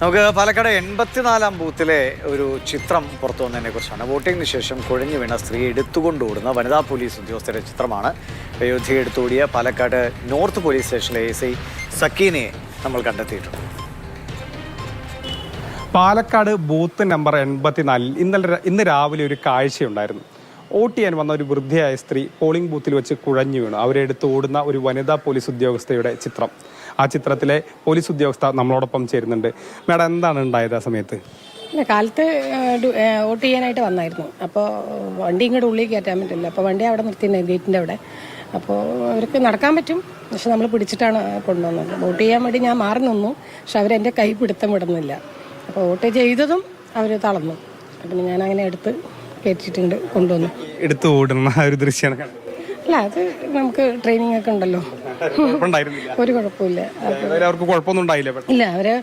നമുക്ക് പാലക്കാട് 84-ാം ബൂത്തിലെ ഒരു ചിത്രം പുറത്തു വന്നതിനെ കുറിച്ചാണ്. വോട്ടിങ്ങിന് ശേഷം കുഴഞ്ഞു വീണ സ്ത്രീ എടുത്തുകൊണ്ടോടുന്ന വനിതാ പോലീസ് ഉദ്യോഗസ്ഥരുടെ ചിത്രമാണ്. അയോധ്യ എടുത്തോടിയ പാലക്കാട് നോർത്ത് പോലീസ് സ്റ്റേഷനിലെ SI സക്കീനയെ നമ്മൾ കണ്ടെത്തിയിട്ടുണ്ട്. പാലക്കാട് ബൂത്ത് നമ്പർ 84 ഇന്ന് രാവിലെ ഒരു കാഴ്ചയുണ്ടായിരുന്നു. വോട്ട് ചെയ്യാൻ വന്ന ഒരു വൃദ്ധയായ സ്ത്രീ പോളിംഗ് ബൂത്തിൽ വെച്ച് കുഴഞ്ഞു വീണു. അവരെടുത്ത് ഓടുന്ന ഒരു വനിതാ പോലീസ് ഉദ്യോഗസ്ഥയുടെ ചിത്രം. ആ ചിത്രത്തിലെ പോലീസ് ഉദ്യോഗസ്ഥ നമ്മളോടൊപ്പം ചേരുന്നുണ്ട്. മാഡം, എന്താണ് ഉണ്ടായത് ആ സമയത്ത്? കാലത്ത് വോട്ട് ചെയ്യാനായിട്ട് വന്നായിരുന്നു. അപ്പോൾ വണ്ടി ഇങ്ങോട്ട് ഉള്ളിൽ കയറ്റാൻ പറ്റില്ല. അപ്പോൾ വണ്ടി അവിടെ നിർത്തിയിട്ടുണ്ടായിരുന്നു ഗേറ്റിൻ്റെ അവിടെ. അപ്പോൾ അവർക്ക് നടക്കാൻ പറ്റും, പക്ഷെ നമ്മൾ പിടിച്ചിട്ടാണ് കൊണ്ടുവന്നത്. വോട്ട് ചെയ്യാൻ വേണ്ടി ഞാൻ മാറി നിന്നു, പക്ഷെ അവരെൻ്റെ കൈ പിടുത്തം വിടുന്നില്ല. അപ്പോൾ വോട്ട് ചെയ്തതും അവർ തളർന്നു. പിന്നെ ഞാൻ അങ്ങനെ എടുത്ത് കയറ്റിയിട്ടുണ്ട് കൊണ്ടുവന്നു. എടുത്ത് ഓടുന്ന ഒരു ദൃശ്യമാണ്. അല്ല, അത് നമുക്ക് ട്രെയിനിങ് ഒക്കെ ഉണ്ടല്ലോ, ഒരു കുഴപ്പമില്ല. അവർക്ക് കുഴപ്പമൊന്നും ഉണ്ടായില്ല. ഇല്ല, അവരെ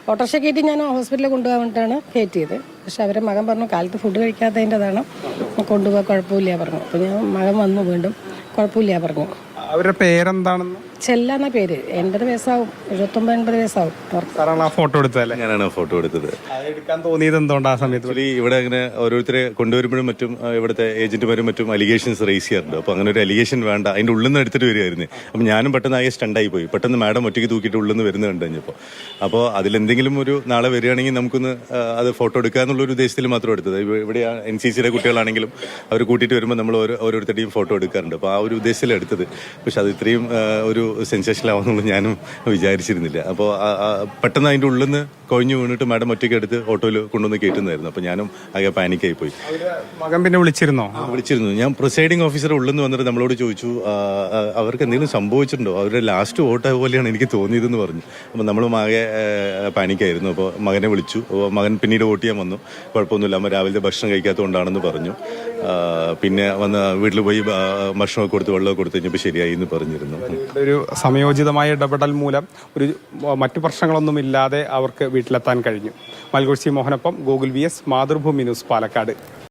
ഓട്ടോറിക്ഷ കയറ്റി ഞാൻ ഹോസ്പിറ്റലിൽ കൊണ്ടുപോകാൻ വേണ്ടിയിട്ടാണ് കയറ്റിയത്. പക്ഷെ അവരെ മകൻ പറഞ്ഞു കാലത്ത് ഫുഡ് കഴിക്കാത്തതിൻ്റെതാണ്, കൊണ്ടുപോകാൻ കുഴപ്പമില്ല പറഞ്ഞു. അപ്പോൾ ഞാൻ മകൻ വന്നു, വീണ്ടും കുഴപ്പമില്ല പറഞ്ഞു. അവരുടെ പേരെന്താണെന്ന്? ചെല്ലാന്ന പേര്. 80 വയസ്സാവും, 79-80 വയസ്സാവും. ഫോട്ടോ എടുത്തല്ലേ? ഞാനാണ് ഫോട്ടോ എടുത്തത്. എടുക്കാൻ തോന്നിയത് എന്തുകൊണ്ട് ആ സമയത്ത്? ഇവിടെ അങ്ങനെ ഓരോരുത്തരെ കൊണ്ടുവരുമ്പോഴും മറ്റും ഇവിടുത്തെ ഏജന്റുമാരും മറ്റും അലിഗേഷൻസ് റേസ് ചെയ്യാറുണ്ട്. അപ്പോൾ അങ്ങനെ ഒരു അലിഗേഷൻ വേണ്ട, അതിന്റെ ഉള്ളിൽ നിന്ന് എടുത്തിട്ട് വരികയായിരുന്നു. അപ്പം ഞാനും പെട്ടെന്ന് ആകെ സ്റ്റണ്ടായി പോയി. പെട്ടെന്ന് മാഡം ഒറ്റയ്ക്ക് തൂക്കിയിട്ട് ഉള്ളിൽ നിന്ന് വരുന്നത് കണ്ടുകഴിഞ്ഞപ്പോൾ. അപ്പോൾ അതിലെന്തെങ്കിലും ഒരു നാളെ വരികയാണെങ്കിൽ നമുക്കൊന്ന് അത് ഫോട്ടോ എടുക്കുക എന്നുള്ളൊരു ഉദ്ദേശത്തിൽ മാത്രം എടുത്തത്. ഇവിടെ NCCയുടെ കുട്ടികളാണെങ്കിലും അവർ കൂട്ടിയിട്ട് വരുമ്പോൾ നമ്മൾ ഓരോരുത്തരുടെയും ഫോട്ടോ എടുക്കാറുണ്ട്. അപ്പോൾ ആ ഒരു ഉദ്ദേശത്തിൽ എടുത്തത്. പക്ഷെ അത് ഇത്രയും ഒരു സെൻസേഷണൽ ആവുമെന്നുള്ളത് ഞാനും വിചാരിച്ചിരുന്നില്ല. അപ്പോൾ പെട്ടെന്ന് അതിൻ്റെ ഉള്ളിൽ നിന്ന് കൊഴിഞ്ഞു വീണിട്ട് മാഡം ഒറ്റയ്ക്ക് എടുത്ത് ഓട്ടോയിൽ കൊണ്ടുവന്ന് കയറ്റുന്നതായിരുന്നു. അപ്പോൾ ഞാനും ആകെ പാനിക്കായി പോയി. മകൻ പിന്നെ വിളിച്ചിരുന്നു. ഞാൻ പ്രിസൈഡിംഗ് ഓഫീസർ ഉള്ളിൽ നിന്ന് വന്നിട്ട് നമ്മളോട് ചോദിച്ചു, അവർക്ക് എന്തെങ്കിലും സംഭവിച്ചിട്ടുണ്ടോ, അവരുടെ ലാസ്റ്റ് വോട്ട് പോലെയാണ് എനിക്ക് തോന്നിയതെന്ന് പറഞ്ഞു. അപ്പോൾ നമ്മളും ആകെ പാനിക്കായിരുന്നു. അപ്പോൾ മകനെ വിളിച്ചു. അപ്പോൾ മകൻ പിന്നീട് വോട്ട് ചെയ്യാൻ വന്നു. കുഴപ്പമൊന്നുമില്ല, അമ്മ രാവിലത്തെ ഭക്ഷണം കഴിക്കാത്തതുകൊണ്ടാണെന്ന് പറഞ്ഞു. പിന്നെ വന്ന് വീട്ടിൽ പോയി ഭക്ഷണമൊക്കെ കൊടുത്ത് വെള്ളമൊക്കെ കൊടുത്ത് കഴിഞ്ഞപ്പോൾ ശരിയായി എന്ന് പറഞ്ഞിരുന്നു. ഒരു സമയോചിതമായ ഇടപെടൽ മൂലം മറ്റു പ്രശ്നങ്ങളൊന്നുമില്ലാതെ അവർക്ക് വീട്ടിലെത്താൻ കഴിഞ്ഞു. മൽഗോഴ്സി മോഹനൊപ്പം Google VS, Mathrubhumi news, Palakkad.